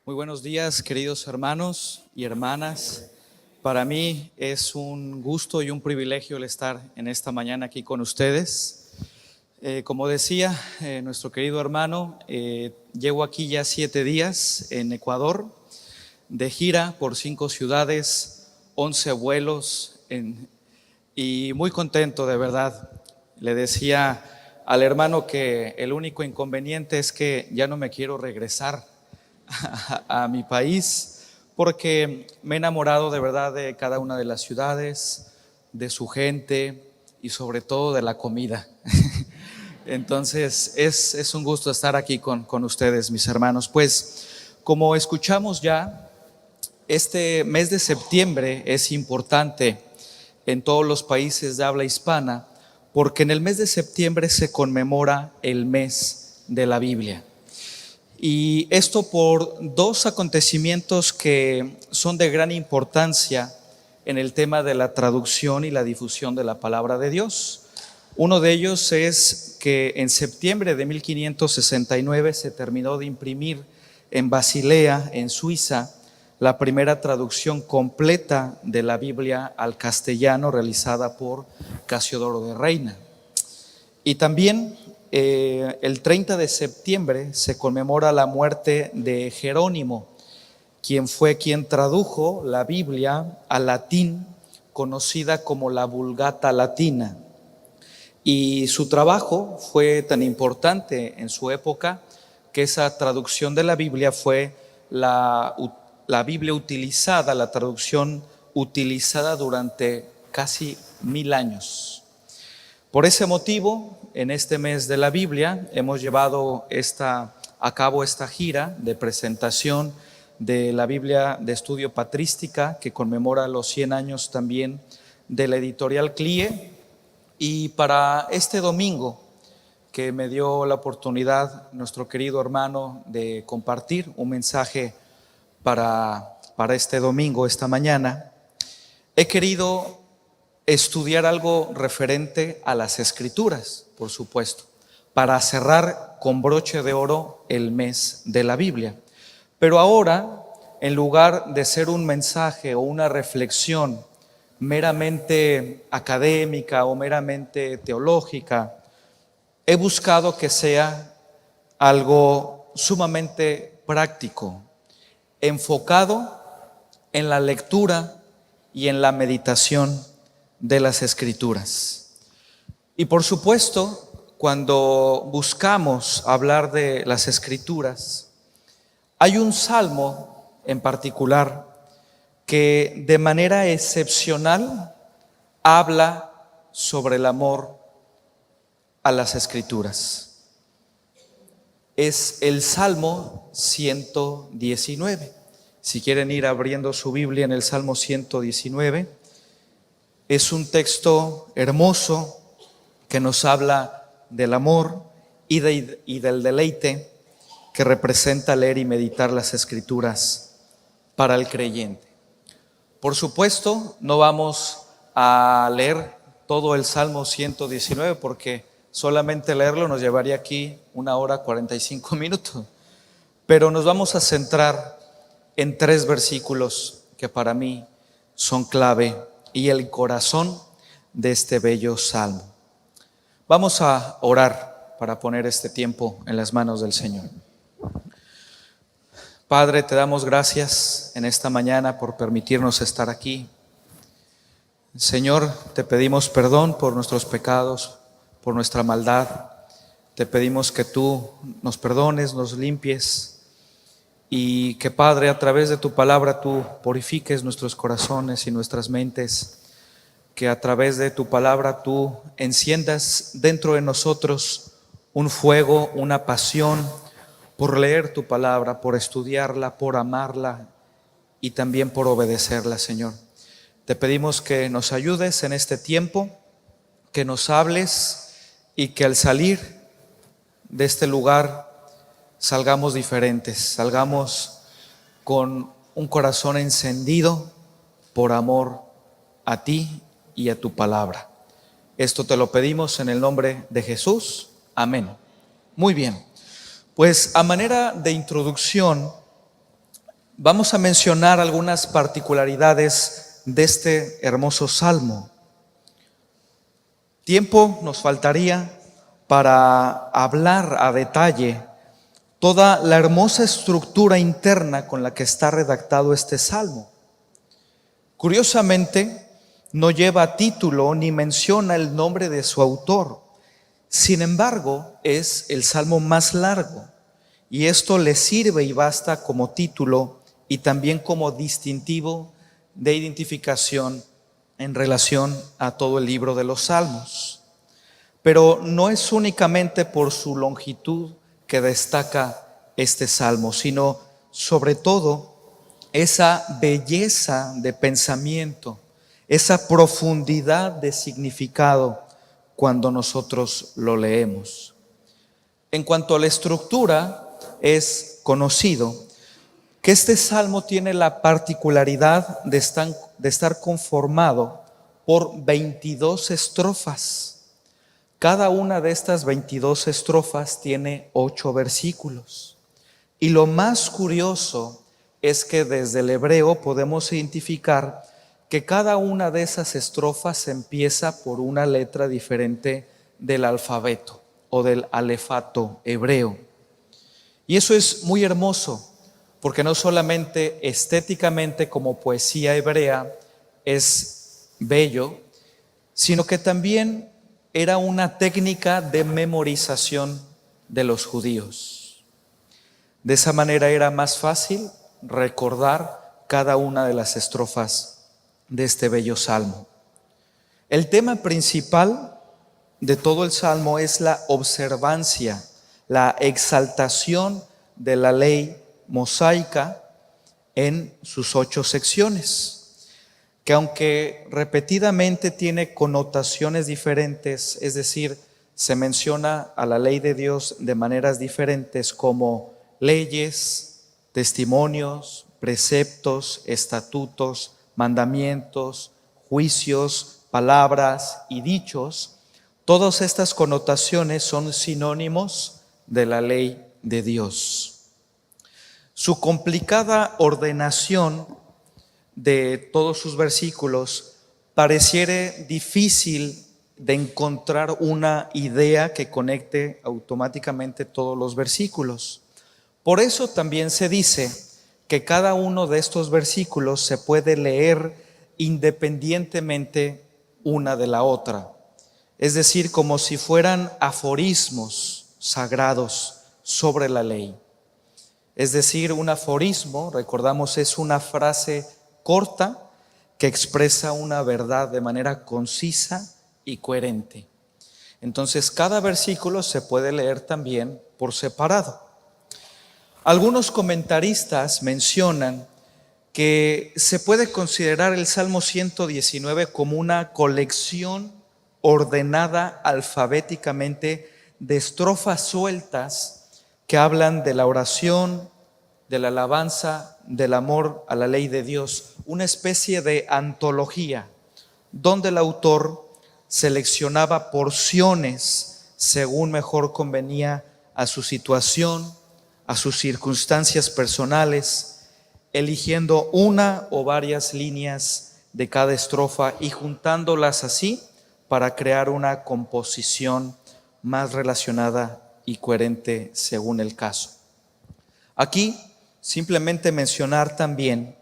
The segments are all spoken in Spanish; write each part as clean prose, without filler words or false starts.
Muy buenos días, queridos hermanos y hermanas. Para mí es un gusto y un privilegio el estar en esta mañana aquí con ustedes. Como decía nuestro querido hermano, llevo aquí ya 7 días en Ecuador, de gira por 5 ciudades, 11 vuelos, y muy contento de verdad. Le decía al hermano que el único inconveniente es que ya no me quiero regresar a mi país, porque me he enamorado de verdad de cada una de las ciudades, de su gente y sobre todo de la comida. Entonces es un gusto estar aquí con ustedes, mis hermanos. Pues como escuchamos ya, este mes de septiembre es importante en todos los países de habla hispana, porque en el mes de septiembre se conmemora el mes de la Biblia. Y esto por dos acontecimientos que son de gran importancia en el tema de la traducción y la difusión de la palabra de Dios. Uno de ellos es que en septiembre de 1569 se terminó de imprimir en Basilea, en Suiza, la primera traducción completa de la Biblia al castellano realizada por Casiodoro de Reina. Y también el 30 de septiembre se conmemora la muerte de Jerónimo, quien tradujo la Biblia al latín, conocida como la Vulgata Latina. Y su trabajo fue tan importante en su época que esa traducción de la Biblia fue la Biblia utilizada, la traducción utilizada durante casi 1000 años. Por ese motivo, en este mes de la Biblia hemos llevado a cabo esta gira de presentación de la Biblia de estudio patrística, que conmemora los 100 años también de la editorial CLIE. Y para este domingo, que me dio la oportunidad nuestro querido hermano de compartir un mensaje para este domingo, esta mañana, he querido estudiar algo referente a las Escrituras, por supuesto, para cerrar con broche de oro el mes de la Biblia. Pero ahora, en lugar de ser un mensaje o una reflexión meramente académica o meramente teológica, he buscado que sea algo sumamente práctico, enfocado en la lectura y en la meditación de las Escrituras. Y por supuesto, cuando buscamos hablar de las Escrituras, hay un salmo en particular que de manera excepcional habla sobre el amor a las Escrituras. Es el Salmo 119. Si quieren ir abriendo su Biblia en el Salmo 119, es un texto hermoso que nos habla del amor y del deleite que representa leer y meditar las Escrituras para el creyente. Por supuesto, no vamos a leer todo el Salmo 119 porque solamente leerlo nos llevaría aquí 1 hora 45 minutos. Pero nos vamos a centrar en 3 versículos que para mí son clave y el corazón de este bello salmo. Vamos a orar para poner este tiempo en las manos del Señor. Padre, te damos gracias en esta mañana por permitirnos estar aquí. Señor, te pedimos perdón por nuestros pecados, por nuestra maldad. Te pedimos que tú nos perdones, nos limpies y que, Padre, a través de tu palabra tú purifiques nuestros corazones y nuestras mentes, que a través de tu palabra tú enciendas dentro de nosotros un fuego, una pasión por leer tu palabra, por estudiarla, por amarla y también por obedecerla, Señor. Te pedimos que nos ayudes en este tiempo, que nos hables y que al salir de este lugar salgamos diferentes, salgamos con un corazón encendido por amor a ti y a tu palabra. Esto te lo pedimos en el nombre de Jesús. Amén. Muy bien. Pues a manera de introducción, Vamos a mencionar algunas particularidades de este hermoso salmo. Tiempo nos faltaría para hablar a detalle toda la hermosa estructura interna con la que está redactado este salmo. Curiosamente, no lleva título ni menciona el nombre de su autor. Sin embargo, es el salmo más largo y esto le sirve y basta como título y también como distintivo de identificación en relación a todo el libro de los salmos. Pero no es únicamente por su longitud que destaca este salmo, sino sobre todo esa belleza de pensamiento, esa profundidad de significado cuando nosotros lo leemos. En cuanto a la estructura, es conocido que este salmo tiene la particularidad de estar conformado por 22 estrofas. Cada una de estas 22 estrofas tiene 8 versículos. Y lo más curioso es que desde el hebreo podemos identificar que cada una de esas estrofas empieza por una letra diferente del alfabeto o del alefato hebreo. Y eso es muy hermoso, porque no solamente estéticamente como poesía hebrea es bello, sino que también era una técnica de memorización de los judíos. De esa manera era más fácil recordar cada una de las estrofas de este bello salmo. El tema principal de todo el salmo es la observancia, la exaltación de la ley mosaica en sus 8 secciones, que aunque repetidamente tiene connotaciones diferentes, es decir, se menciona a la ley de Dios de maneras diferentes como leyes, testimonios, preceptos, estatutos, mandamientos, juicios, palabras y dichos. Todas estas connotaciones son sinónimos de la ley de Dios. Su complicada ordenación de todos sus versículos pareciere difícil de encontrar una idea que conecte automáticamente todos los versículos. Por eso también se dice que cada uno de estos versículos se puede leer independientemente una de la otra, es decir, como si fueran aforismos sagrados sobre la ley. Es decir, un aforismo, recordamos, es una frase corta que expresa una verdad de manera concisa y coherente. Entonces, cada versículo se puede leer también por separado. Algunos comentaristas mencionan que se puede considerar el Salmo 119 como una colección ordenada alfabéticamente de estrofas sueltas que hablan de la oración, de la alabanza, del amor a la ley de Dios, una especie de antología donde el autor seleccionaba porciones según mejor convenía a su situación, a sus circunstancias personales, eligiendo una o varias líneas de cada estrofa y juntándolas así para crear una composición más relacionada y coherente según el caso. Aquí simplemente mencionar también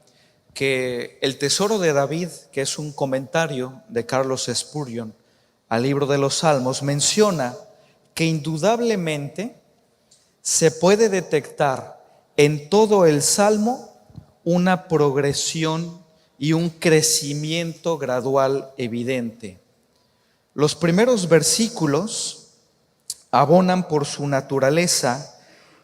que el Tesoro de David, que es un comentario de Carlos Spurgeon al libro de los Salmos, menciona que indudablemente se puede detectar en todo el Salmo una progresión y un crecimiento gradual evidente. Los primeros versículos abonan por su naturaleza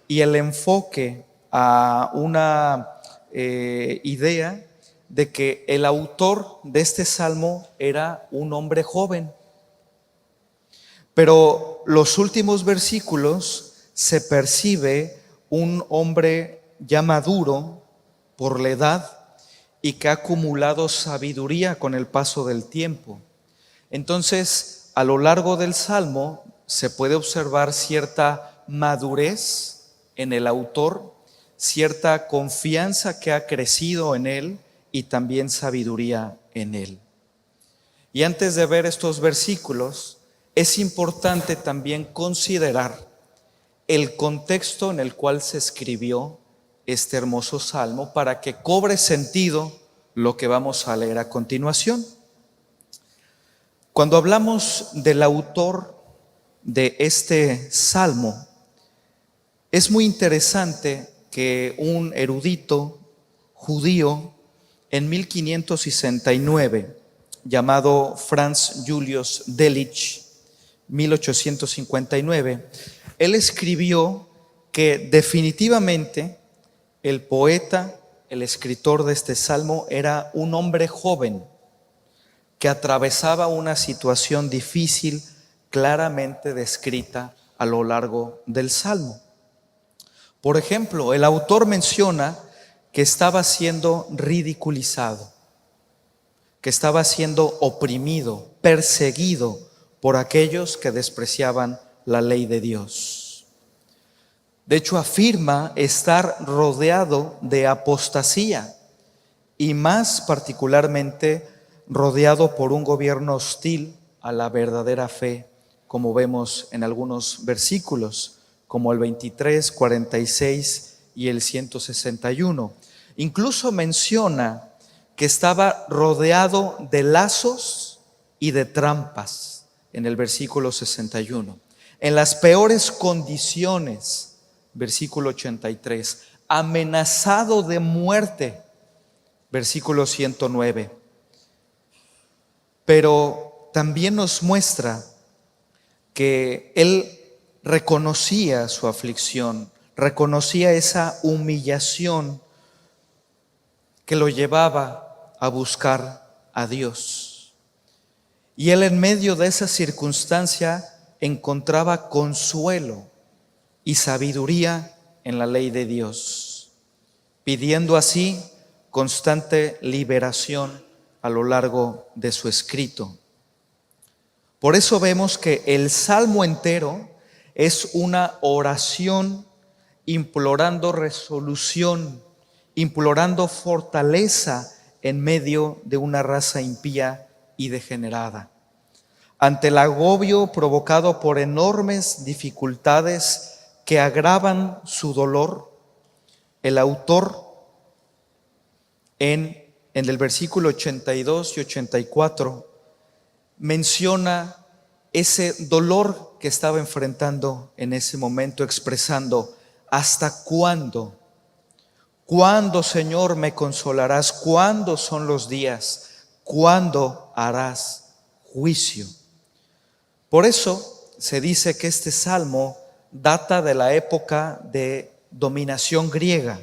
y el enfoque a una idea de que el autor de este salmo era un hombre joven. Pero los últimos versículos se percibe un hombre ya maduro por la edad y que ha acumulado sabiduría con el paso del tiempo. Entonces, a lo largo del salmo se puede observar cierta madurez en el autor, cierta confianza que ha crecido en él y también sabiduría en él. Y antes de ver estos versículos, es importante también considerar el contexto en el cual se escribió este hermoso salmo para que cobre sentido lo que vamos a leer a continuación. Cuando hablamos del autor de este salmo, es muy interesante que un erudito judío en 1569, llamado Franz Julius Delitzsch, 1859, él escribió que definitivamente el poeta, el escritor de este salmo, era un hombre joven que atravesaba una situación difícil claramente descrita a lo largo del salmo. Por ejemplo, el autor menciona que estaba siendo ridiculizado, que estaba siendo oprimido, perseguido por aquellos que despreciaban la ley de Dios. De hecho, afirma estar rodeado de apostasía y más particularmente rodeado por un gobierno hostil a la verdadera fe, como vemos en algunos versículos, como el 23, 46 y el 161. Incluso menciona que estaba rodeado de lazos y de trampas en el versículo 61. En las peores condiciones, versículo 83, amenazado de muerte, versículo 109. Pero también nos muestra que él reconocía su aflicción, reconocía esa humillación que lo llevaba a buscar a Dios. Y él en medio de esa circunstancia encontraba consuelo y sabiduría en la ley de Dios, pidiendo así constante liberación a lo largo de su escrito. Por eso vemos que el salmo entero es una oración implorando resolución, implorando fortaleza en medio de una raza impía y degenerada. Ante el agobio provocado por enormes dificultades que agravan su dolor, el autor en el versículo 82 y 84 menciona ese dolor que estaba enfrentando en ese momento, expresando: ¿hasta cuándo? ¿Cuándo, Señor, me consolarás? ¿Cuándo son los días? ¿Cuándo harás juicio? Por eso se dice que este salmo data de la época de dominación griega,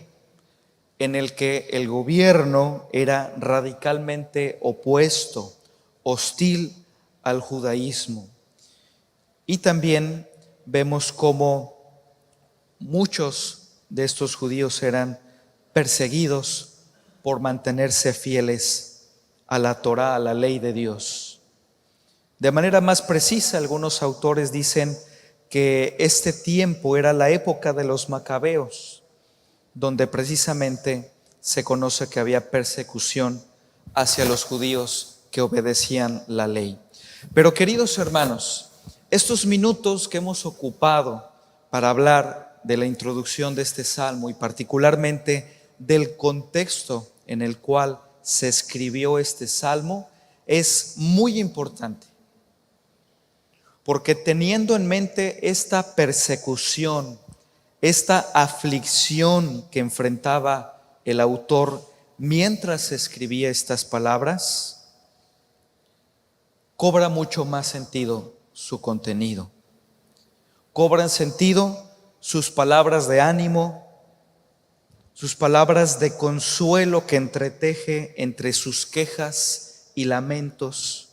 en el que el gobierno era radicalmente opuesto, hostil al judaísmo. Y también vemos cómo muchos de estos judíos eran perseguidos por mantenerse fieles a la Torá, a la ley de Dios. De manera más precisa, algunos autores dicen que este tiempo era la época de los macabeos, donde precisamente se conoce que había persecución hacia los judíos que obedecían la ley. Pero queridos hermanos, estos minutos que hemos ocupado para hablar de la introducción de este salmo y particularmente del contexto en el cual se escribió este salmo es muy importante, porque teniendo en mente esta persecución, esta aflicción que enfrentaba el autor mientras escribía estas palabras, cobra mucho más sentido su contenido. Cobran sentido sus palabras de ánimo, sus palabras de consuelo que entreteje entre sus quejas y lamentos,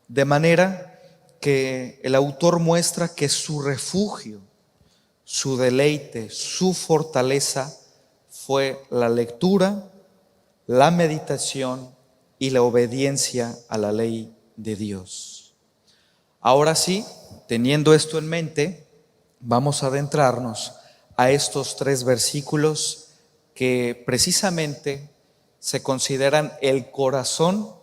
de manera que el autor muestra que su refugio, su deleite, su fortaleza fue la lectura, la meditación y la obediencia a la ley de Dios. Ahora sí, teniendo esto en mente, vamos a adentrarnos a estos 3 versículos que precisamente se consideran el corazón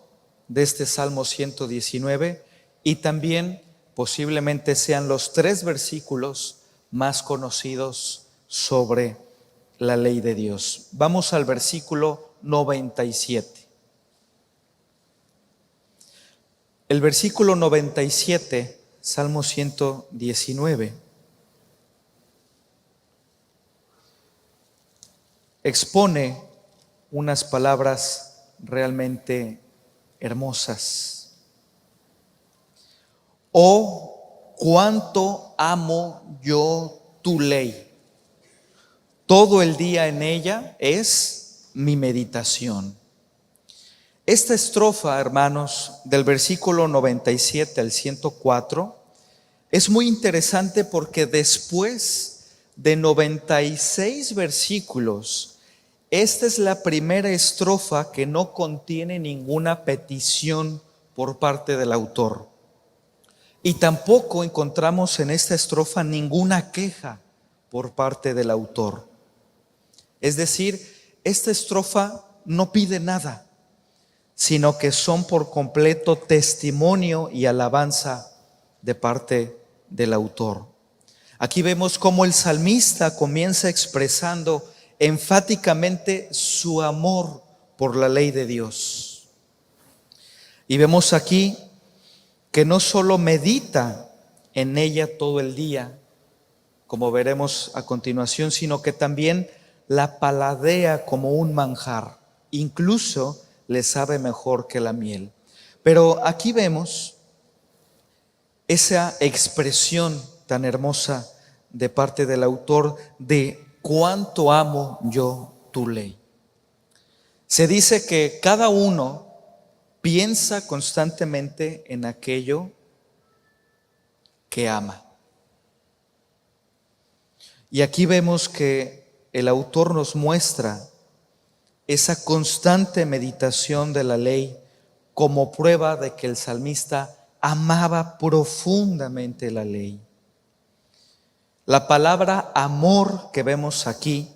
de este Salmo 119 y también posiblemente sean los 3 versículos más conocidos sobre la ley de Dios. Vamos al versículo 97. El versículo 97, Salmo 119, expone unas palabras realmente hermosas. Oh, cuánto amo yo tu ley. Todo el día en ella es mi meditación. Esta estrofa, hermanos, del versículo 97 al 104, es muy interesante porque después de 96 versículos, esta es la primera estrofa que no contiene ninguna petición por parte del autor. Y tampoco encontramos en esta estrofa ninguna queja por parte del autor. Es decir, esta estrofa no pide nada, sino que son por completo testimonio y alabanza de parte del autor. Aquí vemos cómo el salmista comienza expresando enfáticamente su amor por la ley de Dios. Y vemos aquí que no solo medita en ella todo el día, como veremos a continuación, sino que también la paladea como un manjar, incluso le sabe mejor que la miel. Pero aquí vemos esa expresión tan hermosa de parte del autor de cuánto amo yo tu ley. Se dice que cada uno piensa constantemente en aquello que ama. Y aquí vemos que el autor nos muestra esa constante meditación de la ley como prueba de que el salmista amaba profundamente la ley. La palabra amor que vemos aquí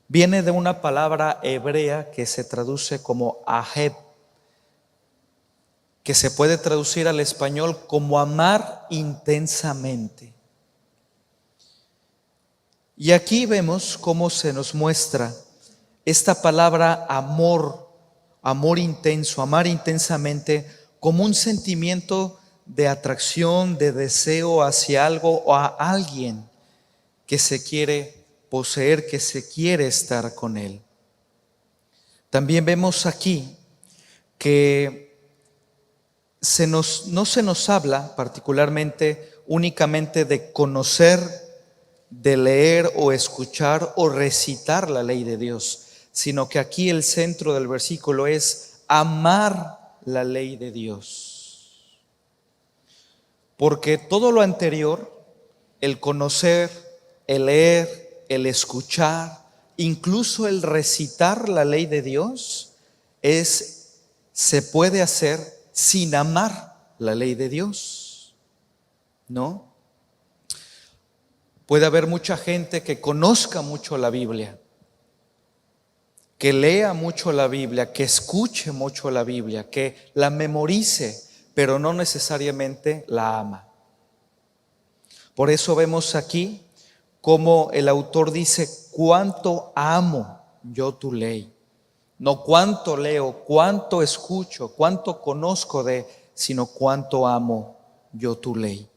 viene de una palabra hebrea que se traduce como aheb, que se puede traducir al español como amar intensamente. Y aquí vemos cómo se nos muestra esta palabra amor, amor intenso, amar intensamente, como un sentimiento de atracción, de deseo hacia algo o a alguien que se quiere poseer, que se quiere estar con él. También vemos aquí que no se nos habla particularmente únicamente de conocer, de leer o escuchar o recitar la ley de Dios, sino que aquí el centro del versículo es amar la ley de Dios. Porque todo lo anterior, el conocer, el leer, el escuchar, incluso el recitar la ley de Dios, se puede hacer sin amar la ley de Dios, ¿no? Puede haber mucha gente que conozca mucho la Biblia, que lea mucho la Biblia, que escuche mucho la Biblia, que la memorice, pero no necesariamente la ama. Por eso vemos aquí cómo el autor dice, cuánto amo yo tu ley. No cuánto leo, cuánto escucho, cuánto conozco sino cuánto amo yo tu ley.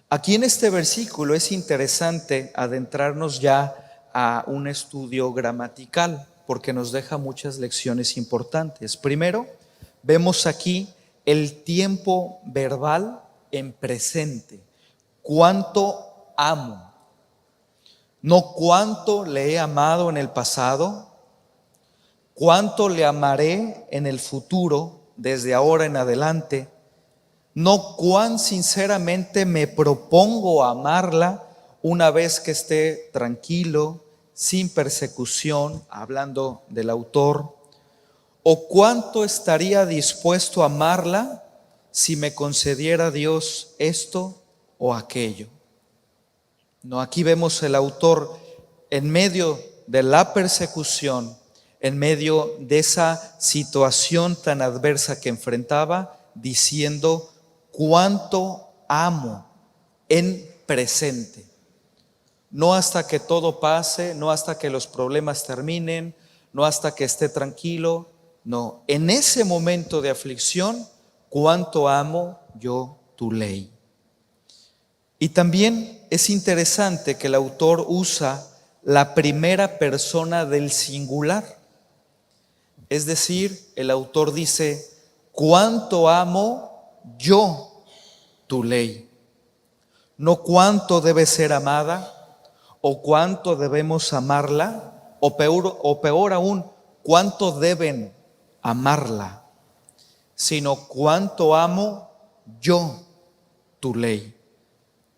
Aquí en este versículo es interesante adentrarnos ya a un estudio gramatical, porque nos deja muchas lecciones importantes. Primero, vemos aquí el tiempo verbal en presente. Cuánto amo. No cuánto le he amado en el pasado, cuánto le amaré en el futuro, desde ahora en adelante. No cuán sinceramente me propongo amarla una vez que esté tranquilo, sin persecución, hablando del autor, o cuánto estaría dispuesto a amarla si me concediera Dios esto o aquello. No, aquí vemos el autor en medio de la persecución, en medio de esa situación tan adversa que enfrentaba, diciendo: cuánto amo, en presente. No hasta que todo pase, no hasta que los problemas terminen, no hasta que esté tranquilo. No, en ese momento de aflicción, cuánto amo yo tu ley. Y también es interesante que el autor usa la primera persona del singular. Es decir, el autor dice: cuánto amo yo tu ley. No cuánto debe ser amada, o cuánto debemos amarla, o peor aún, cuánto deben amarla, sino cuánto amo yo tu ley.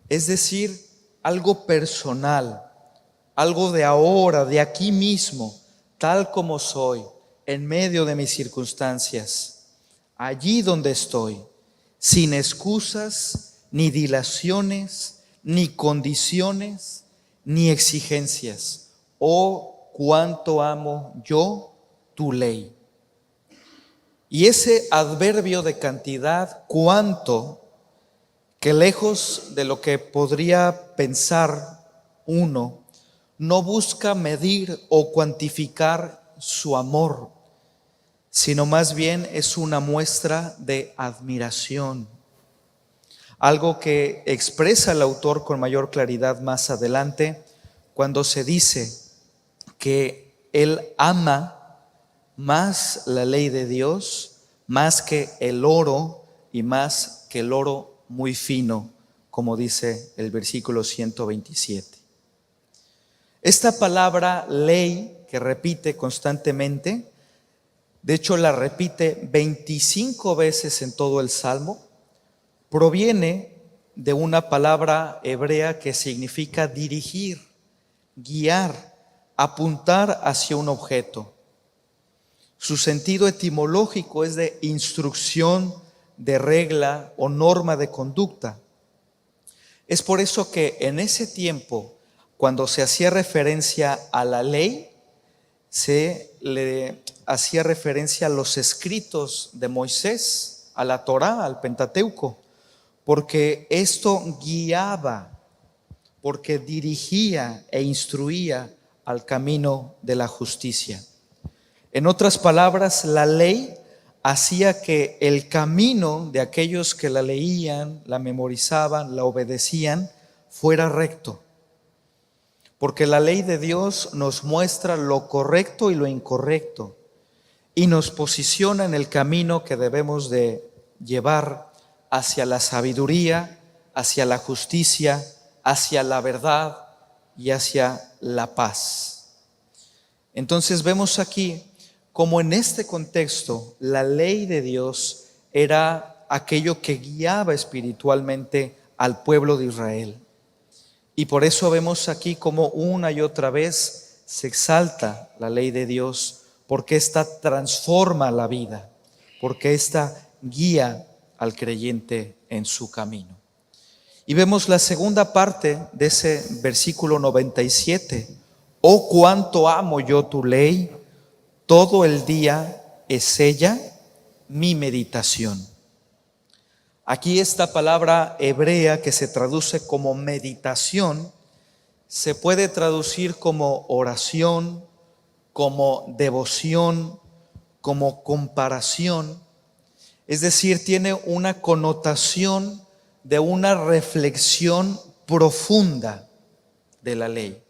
Es decir, algo personal, algo de ahora, de aquí mismo, tal como soy, en medio de mis circunstancias, allí donde estoy, sin excusas, ni dilaciones, ni condiciones, ni exigencias. Oh, cuánto amo yo tu ley. Y ese adverbio de cantidad, cuánto, que lejos de lo que podría pensar uno, no busca medir o cuantificar su amor, sino más bien es una muestra de admiración. Algo que expresa el autor con mayor claridad más adelante, cuando se dice que él ama más la ley de Dios, más que el oro, y más que el oro muy fino, como dice el versículo 127. Esta palabra ley, que repite constantemente, de hecho la repite 25 veces en todo el Salmo, proviene de una palabra hebrea que significa dirigir, guiar, apuntar hacia un objeto. Su sentido etimológico es de instrucción, de regla o norma de conducta. Es por eso que en ese tiempo, cuando se hacía referencia a la ley, se le hacía referencia a los escritos de Moisés, a la Torá, al Pentateuco, porque esto guiaba, porque dirigía e instruía al camino de la justicia. En otras palabras, la ley hacía que el camino de aquellos que la leían, la memorizaban, la obedecían, fuera recto. Porque la ley de Dios nos muestra lo correcto y lo incorrecto, y nos posiciona en el camino que debemos de llevar hacia la sabiduría, hacia la justicia, hacia la verdad y hacia la paz. Entonces vemos aquí como en este contexto la ley de Dios era aquello que guiaba espiritualmente al pueblo de Israel. Y por eso vemos aquí como una y otra vez se exalta la ley de Dios, porque ésta transforma la vida, porque ésta guía al creyente en su camino. Y vemos la segunda parte de ese versículo 97. Oh, cuánto amo yo tu ley, todo el día es ella mi meditación. Aquí esta palabra hebrea que se traduce como meditación, se puede traducir como oración, como devoción, como comparación. Es decir, tiene una connotación de una reflexión profunda de la ley,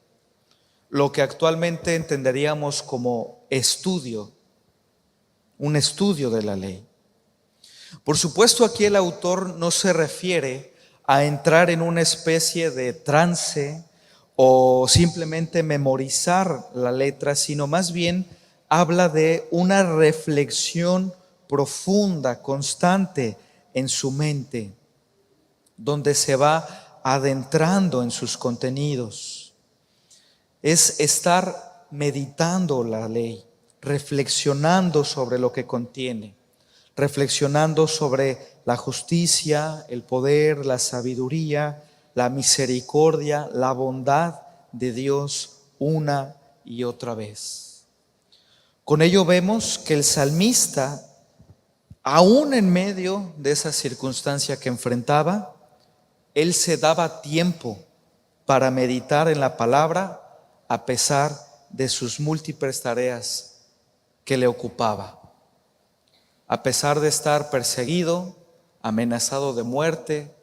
lo que actualmente entenderíamos como estudio, un estudio de la ley. Por supuesto, aquí el autor no se refiere a entrar en una especie de trance o simplemente memorizar la letra, sino más bien habla de una reflexión profunda, constante en su mente, donde se va adentrando en sus contenidos. Es estar meditando la ley, reflexionando sobre lo que contiene, reflexionando sobre la justicia, el poder, la sabiduría, la misericordia, la bondad de Dios una y otra vez. Con ello vemos que el salmista, aún en medio de esa circunstancia que enfrentaba, él se daba tiempo para meditar en la palabra a pesar de sus múltiples tareas que le ocupaba. A pesar de estar perseguido, amenazado de muerte,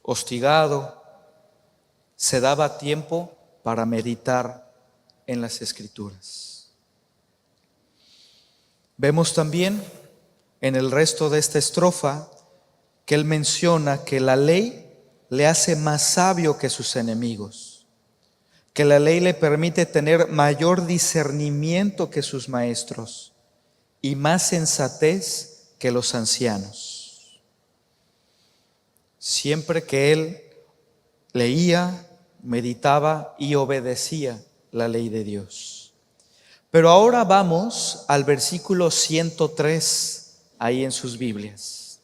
hostigado, se daba tiempo para meditar en las Escrituras. Vemos también en el resto de esta estrofa que él menciona que la ley le hace más sabio que sus enemigos, que la ley le permite tener mayor discernimiento que sus maestros y más sensatez que los ancianos. Siempre que él leía, meditaba y obedecía la ley de Dios. Pero ahora vamos al versículo 103 ahí en sus Biblias,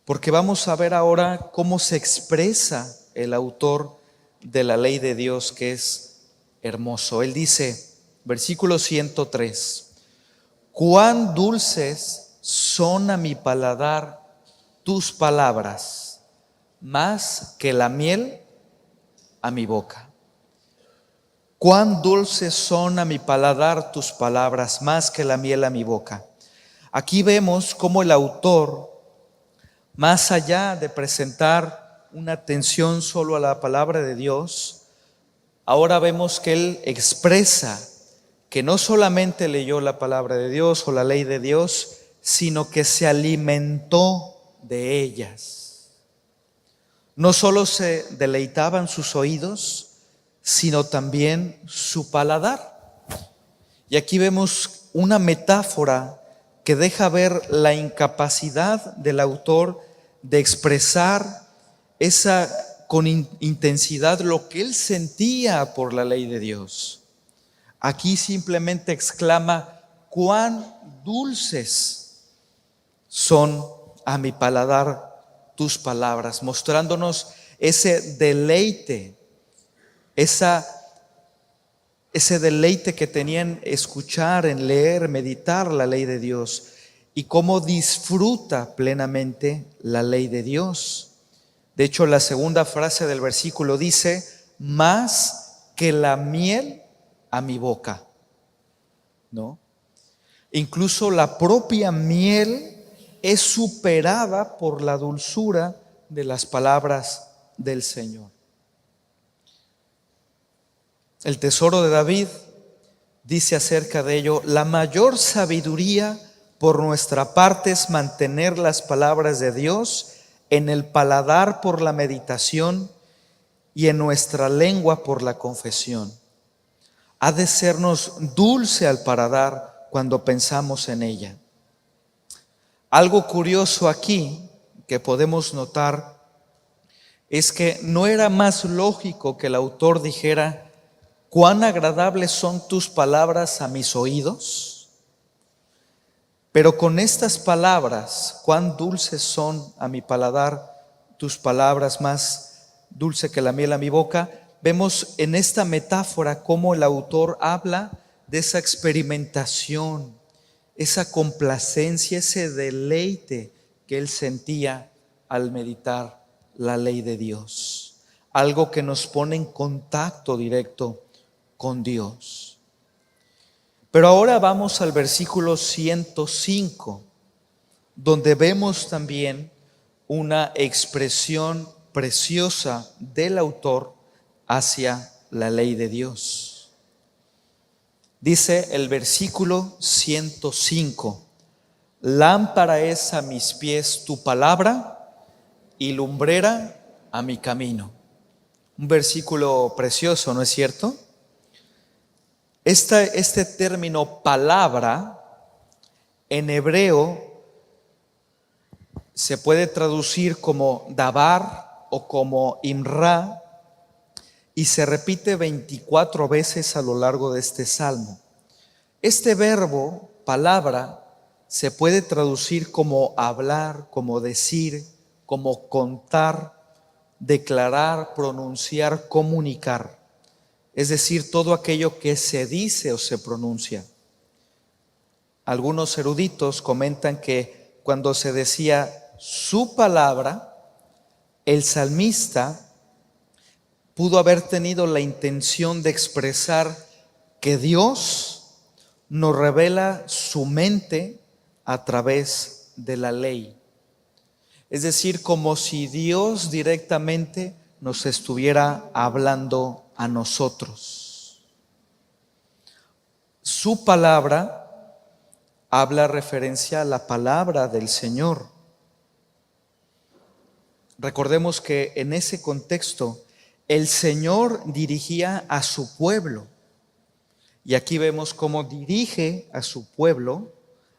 porque vamos a ver ahora cómo se expresa el autor de la ley de Dios, que es hermoso. Él dice, versículo 103, cuán dulces son a mi paladar tus palabras, más que la miel a mi boca. Cuán dulces son a mi paladar tus palabras, más que la miel a mi boca. Aquí vemos cómo el autor, más allá de presentar una atención solo a la palabra de Dios, ahora vemos que él expresa que no solamente leyó la palabra de Dios o la ley de Dios, sino que se alimentó de ellas. No solo se deleitaban sus oídos, sino también su paladar. Y aquí vemos una metáfora que deja ver la incapacidad del autor de expresar con intensidad lo que él sentía por la ley de Dios. Aquí simplemente exclama, cuán dulces son a mi paladar tus palabras, mostrándonos ese deleite, ese deleite que tenían escuchar, en leer, meditar la ley de Dios, y cómo disfruta plenamente la ley de Dios. De hecho, la segunda frase del versículo dice, más que la miel a mi boca, ¿no? Incluso la propia miel es superada por la dulzura de las palabras del Señor. El tesoro de David dice acerca de ello, la mayor sabiduría por nuestra parte es mantener las palabras de Dios en el paladar por la meditación y en nuestra lengua por la confesión. Ha de sernos dulce al paladar cuando pensamos en ella. Algo curioso aquí que podemos notar es que no era más lógico que el autor dijera, cuán agradables son tus palabras a mis oídos, pero con estas palabras, cuán dulces son a mi paladar tus palabras, más dulce que la miel a mi boca. Vemos en esta metáfora cómo el autor habla de esa experimentación, esa complacencia, ese deleite que él sentía al meditar la ley de Dios. Algo que nos pone en contacto directo con Dios. Pero ahora vamos al versículo 105, donde vemos también una expresión preciosa del autor hacia la ley de Dios. Dice el versículo 105, lámpara es a mis pies tu palabra y lumbrera a mi camino. Un versículo precioso, ¿no es cierto? Este término palabra en hebreo se puede traducir como dabar o como imra, y se repite 24 veces a lo largo de este salmo. Este verbo, palabra, se puede traducir como hablar, como decir, como contar, declarar, pronunciar, comunicar. Es decir, todo aquello que se dice o se pronuncia. Algunos eruditos comentan que cuando se decía su palabra, el salmista pudo haber tenido la intención de expresar que Dios nos revela su mente a través de la ley. Es decir, como si Dios directamente nos estuviera hablando a nosotros. Su palabra habla referencia a la palabra del Señor. Recordemos que en ese contexto el Señor dirigía a su pueblo. Y aquí vemos cómo dirige a su pueblo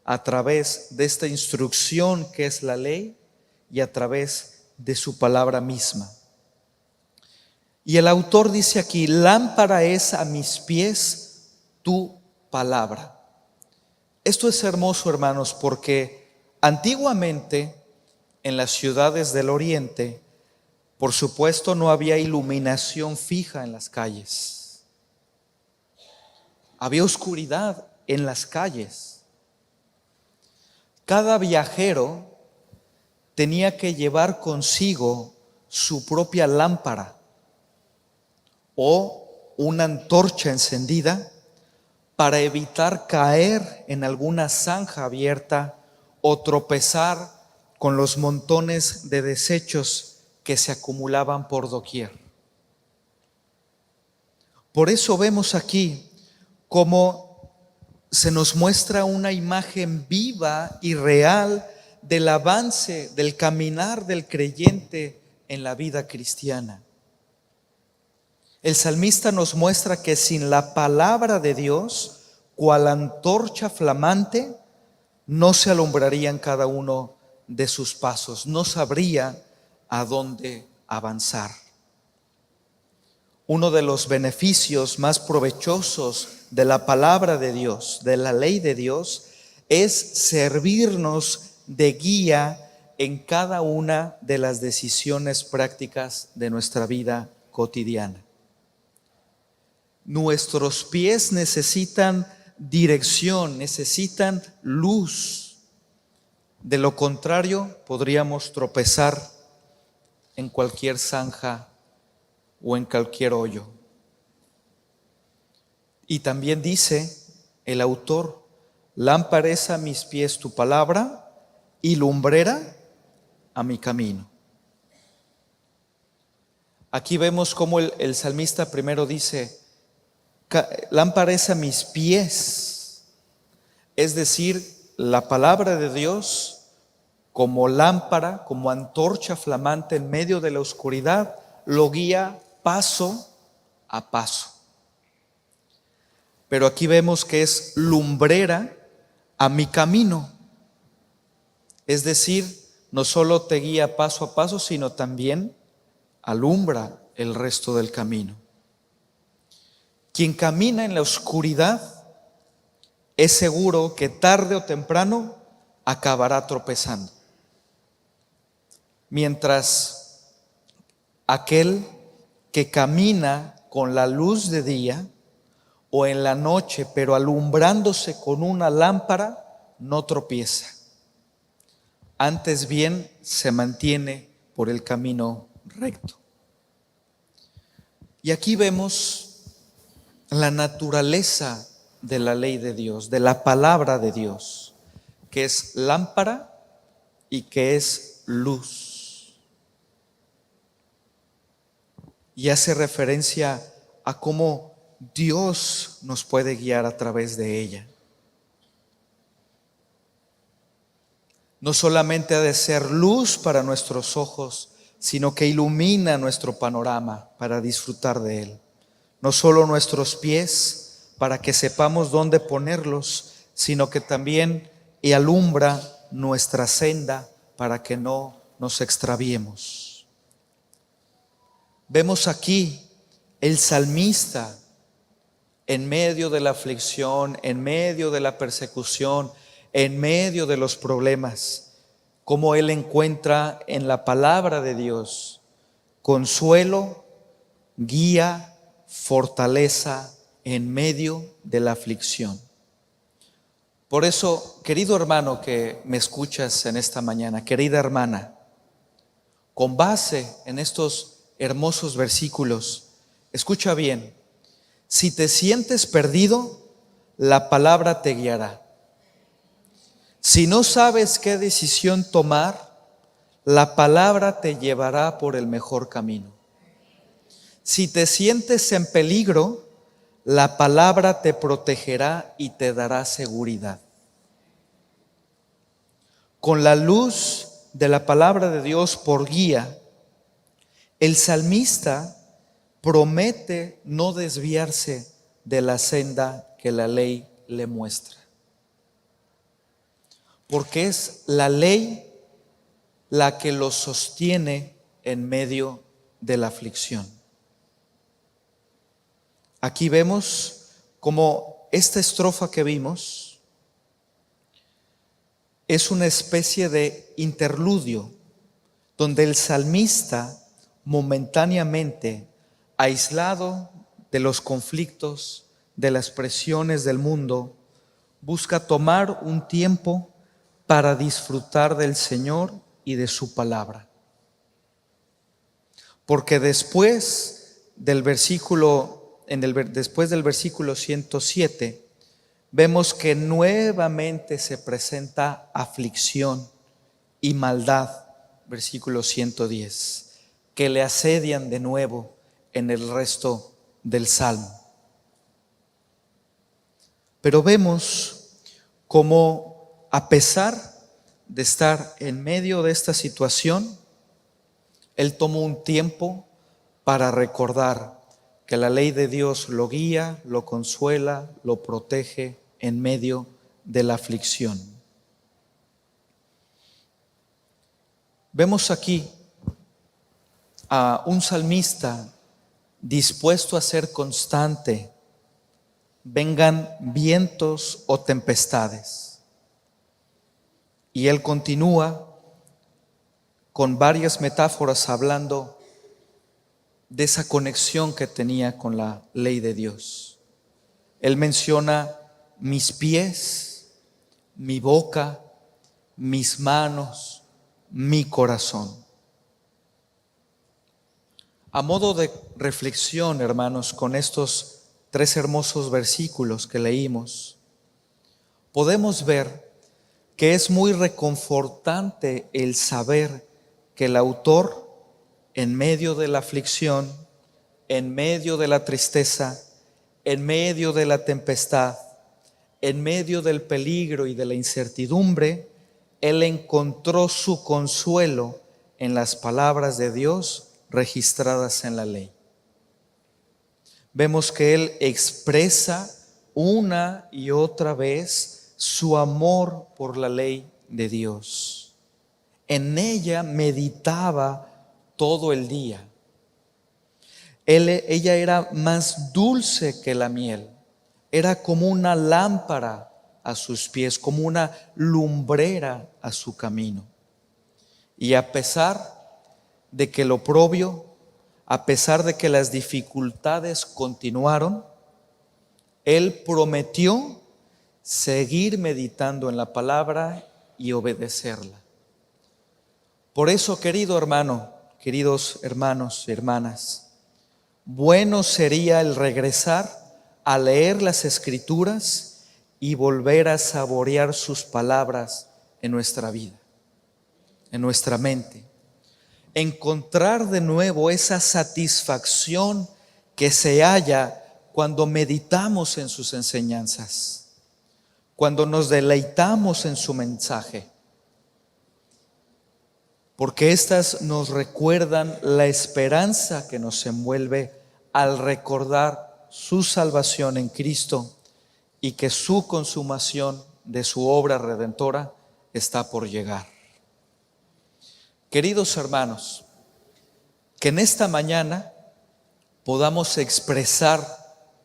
a través de esta instrucción que es la ley y a través de su palabra misma. Y el autor dice aquí: lámpara es a mis pies tu palabra. Esto es hermoso, hermanos, porque antiguamente en las ciudades del oriente, por supuesto, no había iluminación fija en las calles. Había oscuridad en las calles. Cada viajero tenía que llevar consigo su propia lámpara o una antorcha encendida para evitar caer en alguna zanja abierta o tropezar con los montones de desechos que se acumulaban por doquier. Por eso vemos aquí cómo se nos muestra una imagen viva y real del avance, del caminar del creyente en la vida cristiana. El salmista nos muestra que sin la palabra de Dios, cual antorcha flamante, no se alumbraría en cada uno de sus pasos, no sabría a dónde avanzar. Uno de los beneficios más provechosos de la palabra de Dios, de la ley de Dios, es servirnos de guía en cada una de las decisiones prácticas de nuestra vida cotidiana. Nuestros pies necesitan dirección, necesitan luz. De lo contrario, podríamos tropezar en cualquier zanja o en cualquier hoyo. Y también dice el autor: lámpara es a mis pies tu palabra y lumbrera a mi camino. Aquí vemos cómo el salmista primero dice: lámpara es a mis pies, es decir, la palabra de Dios como lámpara, como antorcha flamante en medio de la oscuridad, lo guía paso a paso. Pero aquí vemos que es lumbrera a mi camino, es decir, no solo te guía paso a paso, sino también alumbra el resto del camino. Quien camina en la oscuridad es seguro que tarde o temprano acabará tropezando. Mientras aquel que camina con la luz de día o en la noche, pero alumbrándose con una lámpara, no tropieza. Antes bien se mantiene por el camino recto. Y aquí vemos la naturaleza de la ley de Dios, de la palabra de Dios, que es lámpara y que es luz. Y hace referencia a cómo Dios nos puede guiar a través de ella. No solamente ha de ser luz para nuestros ojos, sino que ilumina nuestro panorama para disfrutar de él. No solo nuestros pies para que sepamos dónde ponerlos, sino que también alumbra nuestra senda para que no nos extraviemos. Vemos aquí el salmista en medio de la aflicción, en medio de la persecución, en medio de los problemas, cómo él encuentra en la palabra de Dios consuelo, guía, fortaleza en medio de la aflicción. Por eso, querido hermano que me escuchas en esta mañana, querida hermana, con base en estos hermosos versículos, escucha bien, si te sientes perdido, la palabra te guiará. Si no sabes qué decisión tomar, la palabra te llevará por el mejor camino. Si te sientes en peligro, la palabra te protegerá y te dará seguridad. Con la luz de la palabra de Dios por guía, el salmista promete no desviarse de la senda que la ley le muestra. Porque es la ley la que lo sostiene en medio de la aflicción. Aquí vemos como esta estrofa que vimos es una especie de interludio donde el salmista momentáneamente, aislado de los conflictos, de las presiones del mundo, busca tomar un tiempo para disfrutar del Señor y de su palabra. Porque después del versículo 107, vemos que nuevamente se presenta aflicción y maldad, versículo 110, que le asedian de nuevo en el resto del Salmo. Pero vemos cómo, a pesar de estar en medio de esta situación, él tomó un tiempo para recordar que la ley de Dios lo guía, lo consuela, lo protege en medio de la aflicción. Vemos aquí a un salmista dispuesto a ser constante, vengan vientos o tempestades. Y él continúa con varias metáforas hablando de esa conexión que tenía con la ley de Dios. Él menciona mis pies, mi boca, mis manos, mi corazón. A modo de reflexión, hermanos, con estos 3 hermosos versículos que leímos, podemos ver que es muy reconfortante el saber que el autor, en medio de la aflicción, en medio de la tristeza, en medio de la tempestad, en medio del peligro y de la incertidumbre, él encontró su consuelo en las palabras de Dios registradas en la ley. Vemos que él expresa una y otra vez su amor por la ley de Dios. En ella meditaba todo el día. Ella era más dulce que la miel. Era como una lámpara a sus pies, como una lumbrera a su camino. Y a pesar de que el oprobio, a pesar de que las dificultades continuaron, él prometió seguir meditando en la palabra y obedecerla. Por eso, querido hermano, queridos hermanos y hermanas, bueno sería el regresar a leer las Escrituras y volver a saborear sus palabras en nuestra vida, en nuestra mente. Encontrar de nuevo esa satisfacción que se halla cuando meditamos en sus enseñanzas, cuando nos deleitamos en su mensaje. Porque estas nos recuerdan la esperanza que nos envuelve al recordar su salvación en Cristo y que su consumación de su obra redentora está por llegar. Queridos hermanos, que en esta mañana podamos expresar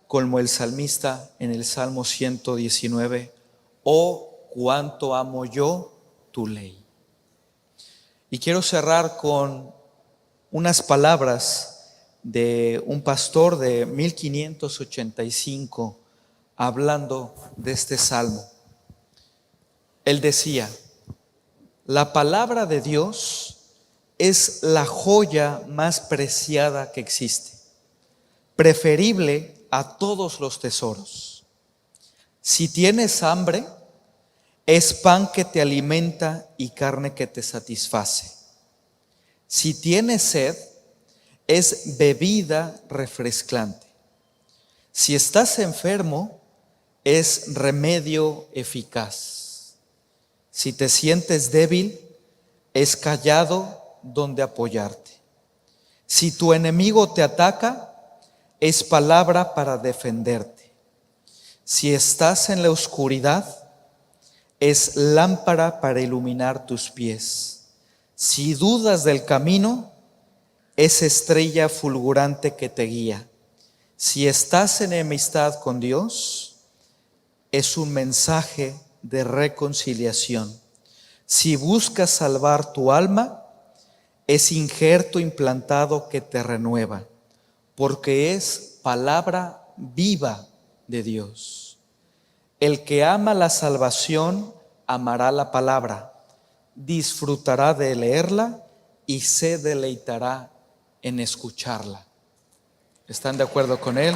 como el salmista en el Salmo 119, oh, cuánto amo yo tu ley. Y quiero cerrar con unas palabras de un pastor de 1585 hablando de este salmo. Él decía: la palabra de Dios es la joya más preciada que existe, preferible a todos los tesoros. Si tienes hambre, es pan que te alimenta y carne que te satisface. Si tienes sed, es bebida refrescante. Si estás enfermo, es remedio eficaz. Si te sientes débil, es cayado donde apoyarte. Si tu enemigo te ataca, es palabra para defenderte. Si estás en la oscuridad, es lámpara para iluminar tus pies. Si dudas del camino, es estrella fulgurante que te guía. Si estás en enemistad con Dios, es un mensaje de reconciliación. Si buscas salvar tu alma, es injerto implantado que te renueva, porque es palabra viva de Dios. El que ama la salvación amará la palabra, disfrutará de leerla y se deleitará en escucharla. ¿Están de acuerdo con él?